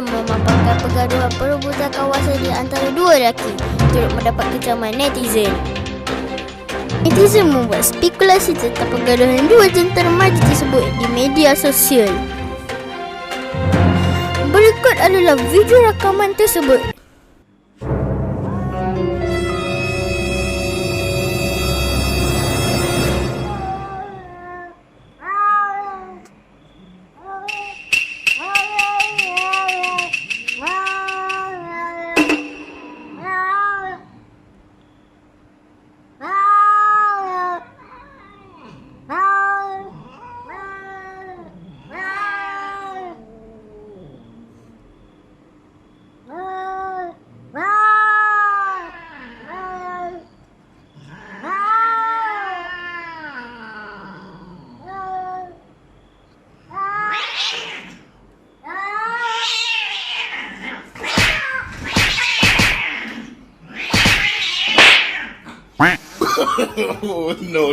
memaparkan pergaduhan perebutan kawasan di antara dua lelaki turut mendapat kecaman netizen. Netizen membuat spekulasi tentang pergaduhan dua jentera maju tersebut di media sosial. Berikut adalah video rakaman tersebut. Oh, no.